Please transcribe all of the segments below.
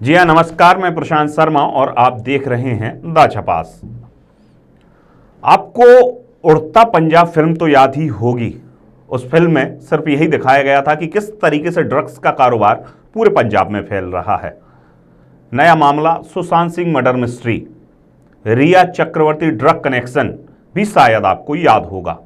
जी हाँ, नमस्कार। मैं प्रशांत शर्मा और आप देख रहे हैं द छपास। आपको उड़ता पंजाब फिल्म तो याद ही होगी। उस फिल्म में सिर्फ यही दिखाया गया था कि किस तरीके से ड्रग्स का कारोबार पूरे पंजाब में फैल रहा है। नया मामला सुशांत सिंह मर्डर मिस्ट्री, रिया चक्रवर्ती ड्रग कनेक्शन भी शायद आपको याद होगा,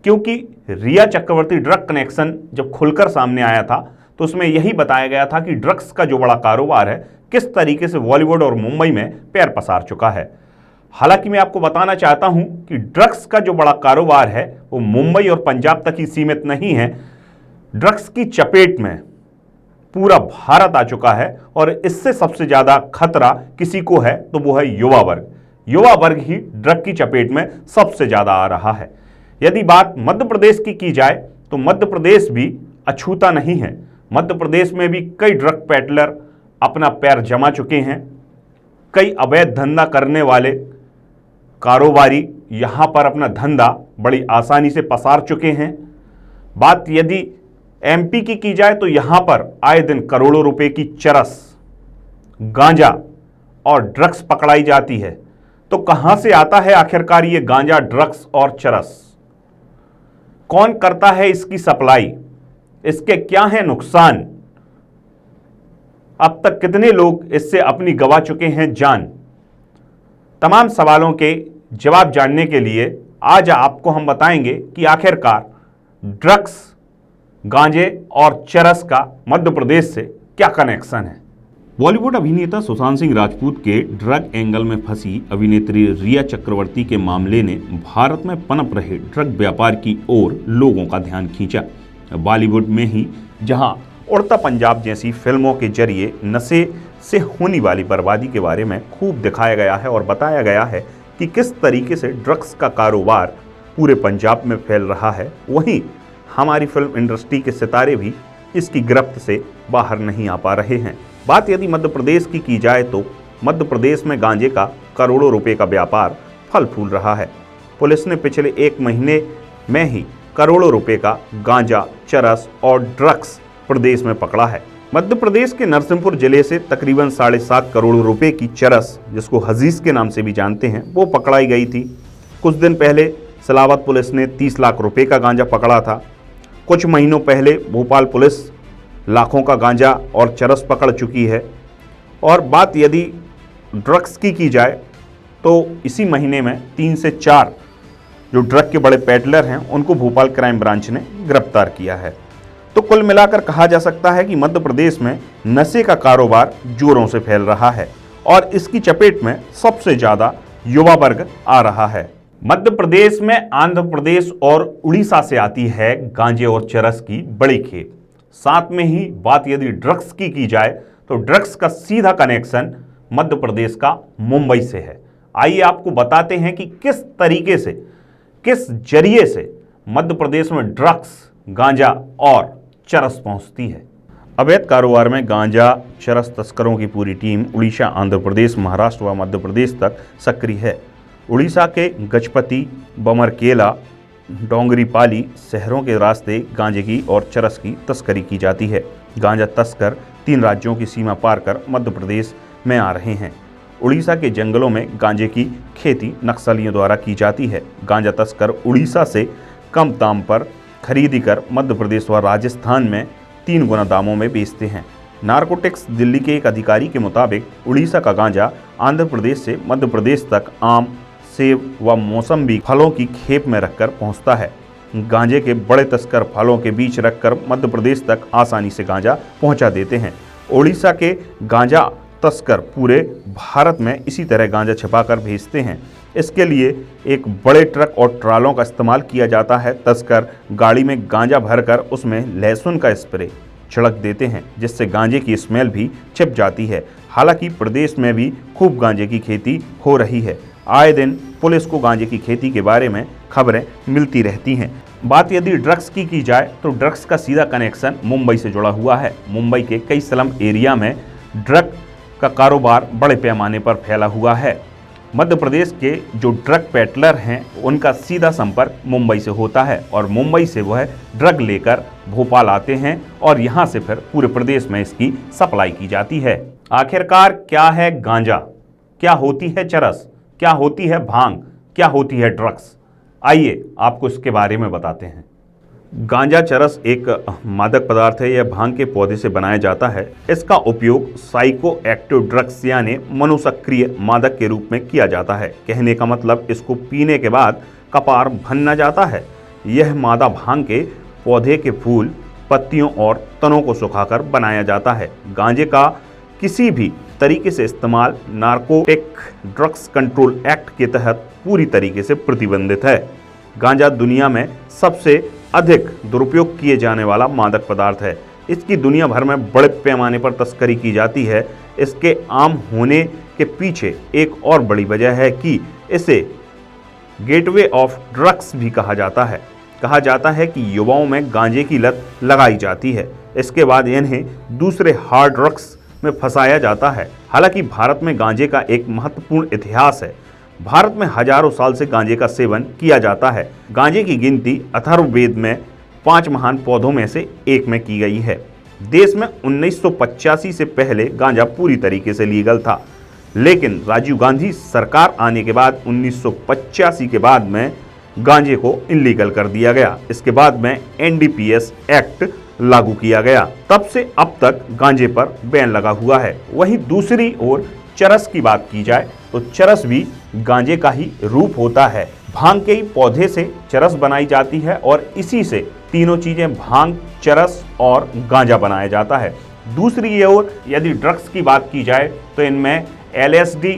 क्योंकि रिया चक्रवर्ती ड्रग कनेक्शन जब खुलकर सामने आया था तो उसमें यही बताया गया था कि ड्रग्स का जो बड़ा कारोबार है किस तरीके से बॉलीवुड और मुंबई में पैर पसार चुका है। हालांकि मैं आपको बताना चाहता हूं कि ड्रग्स का जो बड़ा कारोबार है वो मुंबई और पंजाब तक ही सीमित नहीं है। ड्रग्स की चपेट में पूरा भारत आ चुका है और इससे सबसे ज्यादा खतरा किसी को है तो वो है युवा वर्ग। युवा वर्ग ही ड्रग की चपेट में सबसे ज्यादा आ रहा है। यदि बात मध्य प्रदेश की जाए तो मध्य प्रदेश भी अछूता नहीं है। मध्य प्रदेश में भी कई ड्रग पेडलर अपना पैर जमा चुके हैं। कई अवैध धंधा करने वाले कारोबारी यहां पर अपना धंधा बड़ी आसानी से पसार चुके हैं। बात यदि एमपी की जाए तो यहां पर आए दिन करोड़ों रुपए की चरस, गांजा और ड्रग्स पकड़ाई जाती है। तो कहां से आता है आखिरकार ये गांजा, ड्रग्स और चरस? कौन करता है इसकी सप्लाई? इसके क्या है नुकसान? अब तक कितने लोग इससे अपनी गवा चुके हैं जान? तमाम सवालों के जवाब जानने के लिए आज आपको हम बताएंगे कि आखिरकार ड्रग्स, गांजे और चरस का मध्य प्रदेश से क्या कनेक्शन है। बॉलीवुड अभिनेता सुशांत सिंह राजपूत के ड्रग एंगल में फंसी अभिनेत्री रिया चक्रवर्ती के मामले ने भारत में पनप रहे ड्रग व्यापार की ओर लोगों का ध्यान खींचा। बॉलीवुड में ही जहां उड़ता पंजाब जैसी फिल्मों के जरिए नशे से होने वाली बर्बादी के बारे में खूब दिखाया गया है और बताया गया है कि किस तरीके से ड्रग्स का कारोबार पूरे पंजाब में फैल रहा है, वहीं हमारी फिल्म इंडस्ट्री के सितारे भी इसकी गिरफ्त से बाहर नहीं आ पा रहे हैं। बात यदि मध्य प्रदेश की जाए तो मध्य प्रदेश में गांजे का करोड़ों रुपए का व्यापार फल फूल रहा है। पुलिस ने पिछले 1 महीने में ही करोड़ों रुपए का गांजा, चरस और ड्रग्स प्रदेश में पकड़ा है। मध्य प्रदेश के नरसिंहपुर जिले से तकरीबन 7.5 करोड़ रुपए की चरस, जिसको हजीज के नाम से भी जानते हैं, वो पकड़ाई गई थी। कुछ दिन पहले सलावत पुलिस ने 30 लाख रुपए का गांजा पकड़ा था। कुछ महीनों पहले भोपाल पुलिस लाखों का गांजा और चरस पकड़ चुकी है। और बात यदि ड्रग्स की जाए तो इसी महीने में 3 से 4 जो ड्रग के बड़े पेडलर हैं उनको भोपाल क्राइम ब्रांच ने गिरफ्तार किया है। तो कुल मिलाकर कहा जा सकता है कि मध्य प्रदेश में नशे का कारोबार जोरों से फैल रहा है और इसकी चपेट में सबसे ज्यादा युवा वर्ग आ रहा है। मध्य प्रदेश में आंध्र प्रदेश और उड़ीसा से आती है गांजे और चरस की बड़ी खेप। साथ में ही बात यदि ड्रग्स की जाए तो ड्रग्स का सीधा कनेक्शन मध्य प्रदेश का मुंबई से है। आइए आपको बताते हैं कि किस तरीके से, किस जरिए से मध्य प्रदेश में ड्रग्स, गांजा और चरस पहुंचती है। अवैध कारोबार में गांजा, चरस तस्करों की पूरी टीम उड़ीसा, आंध्र प्रदेश, महाराष्ट्र व मध्य प्रदेश तक सक्रिय है। उड़ीसा के गजपति, बमरकेला, डोंगरीपाली शहरों के रास्ते गांजे की और चरस की तस्करी की जाती है। गांजा तस्कर 3 राज्यों की सीमा पार कर मध्य प्रदेश में आ रहे हैं। उड़ीसा के जंगलों में गांजे की खेती नक्सलियों द्वारा की जाती है। गांजा तस्कर उड़ीसा से कम दाम पर खरीदी कर मध्य प्रदेश व राजस्थान में 3 गुना दामों में बेचते हैं। नारकोटिक्स दिल्ली के एक अधिकारी के मुताबिक उड़ीसा का गांजा आंध्र प्रदेश से मध्य प्रदेश तक आम, सेब व मौसम्बी फलों की खेप में रखकर पहुंचता है। गांजे के बड़े तस्कर फलों के बीच रखकर मध्य प्रदेश तक आसानी से गांजा पहुंचा देते हैं। उड़ीसा के गांजा तस्कर पूरे भारत में इसी तरह गांजा छिपाकर भेजते हैं। इसके लिए एक बड़े ट्रक और ट्रालों का इस्तेमाल किया जाता है। तस्कर गाड़ी में गांजा भरकर उसमें लहसुन का स्प्रे छिड़क देते हैं, जिससे गांजे की स्मेल भी छिप जाती है। हालांकि प्रदेश में भी खूब गांजे की खेती हो रही है। आए दिन पुलिस को गांजे की खेती के बारे में खबरें मिलती रहती हैं। बात यदि ड्रग्स की जाए तो ड्रग्स का सीधा कनेक्शन मुंबई से जुड़ा हुआ है। मुंबई के कई स्लम एरिया में ड्रग का कारोबार बड़े पैमाने पर फैला हुआ है। मध्य प्रदेश के जो ड्रग पेडलर हैं उनका सीधा संपर्क मुंबई से होता है और मुंबई से वह ड्रग लेकर भोपाल आते हैं और यहाँ से फिर पूरे प्रदेश में इसकी सप्लाई की जाती है। आखिरकार क्या है गांजा, क्या होती है चरस, क्या होती है भांग, क्या होती है ड्रग्स? आइए आपको इसके बारे में बताते हैं। गांजा चरस एक मादक पदार्थ है। यह भांग के पौधे से बनाया जाता है। इसका उपयोग साइको एक्टिव ड्रग्स यानी मनोसक्रिय मादक के रूप में किया जाता है। कहने का मतलब इसको पीने के बाद कपार भनना जाता है। यह मादा भांग के पौधे के फूल, पत्तियों और तनों को सुखाकर बनाया जाता है। गांजे का किसी भी तरीके से इस्तेमाल नार्कोटिक ड्रग्स कंट्रोल एक्ट के तहत पूरी तरीके से प्रतिबंधित है। गांजा दुनिया में सबसे अधिक दुरुपयोग किए जाने वाला मादक पदार्थ है। इसकी दुनिया भर में बड़े पैमाने पर तस्करी की जाती है। इसके आम होने के पीछे एक और बड़ी वजह है कि इसे गेटवे ऑफ ड्रग्स भी कहा जाता है। कहा जाता है कि युवाओं में गांजे की लत लगाई जाती है, इसके बाद इन्हें दूसरे हार्ड ड्रग्स में फंसाया जाता है। हालांकि भारत में गांजे का एक महत्वपूर्ण इतिहास है। भारत में हजारों साल से गांजे का सेवन किया जाता है। गांजे की गिनती अथर्ववेद में 5 महान पौधों में से एक में की गई है। देश में 1985 से पहले गांजा पूरी तरीके से लीगल था, लेकिन राजीव गांधी सरकार आने के बाद 1985 के बाद में गांजे को इलीगल कर दिया गया। इसके बाद में एनडीपीएस एक्ट लागू किया गया। तब से अब तक गांजे पर बैन लगा हुआ है। वहीं दूसरी ओर चरस की बात की जाए तो चरस भी गांजे का ही रूप होता है। भांग के ही पौधे से चरस बनाई जाती है और इसी से तीनों चीजें भांग, चरस और गांजा बनाया जाता है। दूसरी ओर यदि ड्रग्स की बात की जाए तो इनमें एलएसडी,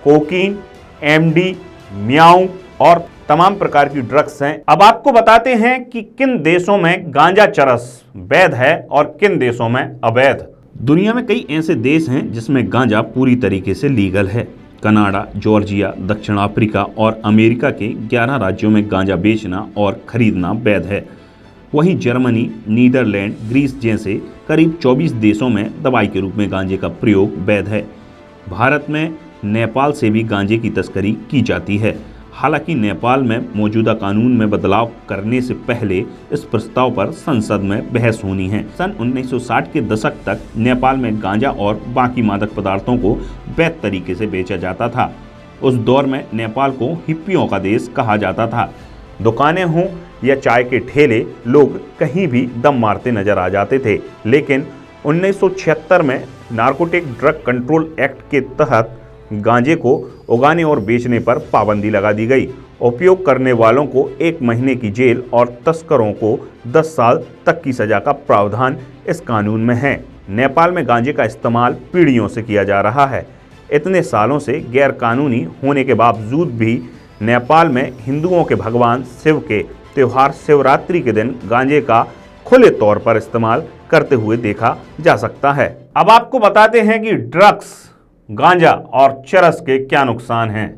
कोकीन, एमडी, म्याऊ और तमाम प्रकार की ड्रग्स हैं। अब आपको बताते हैं कि किन देशों में गांजा चरस वैध है और किन देशों में अवैध। दुनिया में कई ऐसे देश हैं जिसमें गांजा पूरी तरीके से लीगल है। कनाडा, जॉर्जिया, दक्षिण अफ्रीका और अमेरिका के 11 राज्यों में गांजा बेचना और खरीदना वैध है। वहीं जर्मनी, नीदरलैंड, ग्रीस जैसे करीब 24 देशों में दवाई के रूप में गांजे का प्रयोग वैध है। भारत में नेपाल से भी गांजे की तस्करी की जाती है। हालांकि नेपाल में मौजूदा कानून में बदलाव करने से पहले इस प्रस्ताव पर संसद में बहस होनी है। सन 1960 के दशक तक नेपाल में गांजा और बाकी मादक पदार्थों को वैध तरीके से बेचा जाता था। उस दौर में नेपाल को हिप्पियों का देश कहा जाता था। दुकानें हों या चाय के ठेले, लोग कहीं भी दम मारते नजर आ जाते थे। लेकिन 1976 में नार्कोटिक ड्रग कंट्रोल एक्ट के तहत गांजे को उगाने और बेचने पर पाबंदी लगा दी गई। उपयोग करने वालों को 1 महीने की जेल और तस्करों को 10 साल तक की सजा का प्रावधान इस कानून में है। नेपाल में गांजे का इस्तेमाल पीढ़ियों से किया जा रहा है। इतने सालों से गैर कानूनी होने के बावजूद भी नेपाल में हिंदुओं के भगवान शिव के त्योहार शिवरात्रि के दिन गांजे का खुले तौर पर इस्तेमाल करते हुए देखा जा सकता है। अब आपको बताते हैं कि ड्रग्स, गांजा और चरस के क्या नुकसान हैं।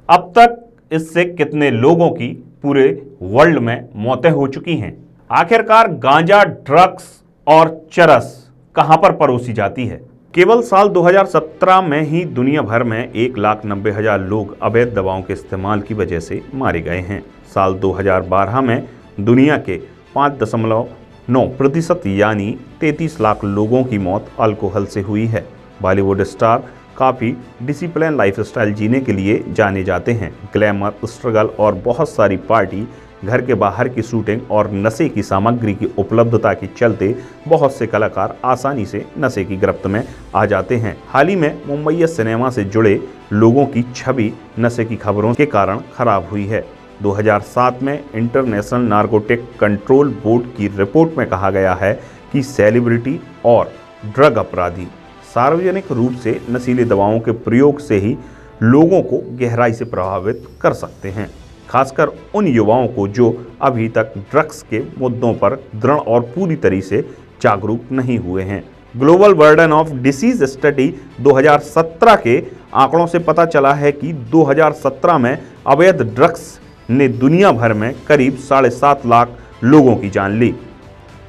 अब तक इससे कितने लोगों की पूरे वर्ल्ड में मौतें हो चुकी हैं। आखिरकार गांजा, ड्रग्स और चरस कहां पर परोसी जाती है? केवल साल 2017 में ही दुनिया भर में 1,90,000 लोग अवैध दवाओं के इस्तेमाल की वजह से मारे गए हैं। साल 2012 में दुनिया के 5.9% यानी 33 लाख लोगों की मौत अल्कोहल से हुई है। बॉलीवुड स्टार काफ़ी डिसिप्लिन लाइफस्टाइल जीने के लिए जाने जाते हैं। ग्लैमर, स्ट्रगल और बहुत सारी पार्टी, घर के बाहर की शूटिंग और नशे की सामग्री की उपलब्धता के चलते बहुत से कलाकार आसानी से नशे की गिरफ्त में आ जाते हैं। हाल ही में मुंबई सिनेमा से जुड़े लोगों की छवि नशे की खबरों के कारण खराब हुई है। 2007 में इंटरनेशनल नार्कोटिक कंट्रोल बोर्ड की रिपोर्ट में कहा गया है कि सेलिब्रिटी और ड्रग अपराधी सार्वजनिक रूप से नशीली दवाओं के प्रयोग से ही लोगों को गहराई से प्रभावित कर सकते हैं, खासकर उन युवाओं को जो अभी तक ड्रग्स के मुद्दों पर दृढ़ और पूरी तरह से जागरूक नहीं हुए हैं। Global burden of disease study 2017 के आंकड़ों से पता चला है कि 2017 में अवैध ड्रग्स ने दुनिया भर में करीब 7.5 लाख लोगों की जान ली।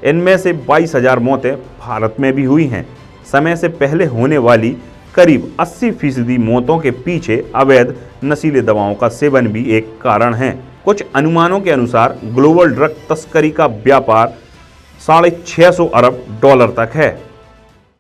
इनमें से 22,000 मौतें भारत में भी हुई हैं। समय से पहले होने वाली करीब 80% मौतों के पीछे अवैध नशीले दवाओं का सेवन भी एक कारण है। कुछ अनुमानों के अनुसार ग्लोबल ड्रग तस्करी का व्यापार $650 अरब तक है।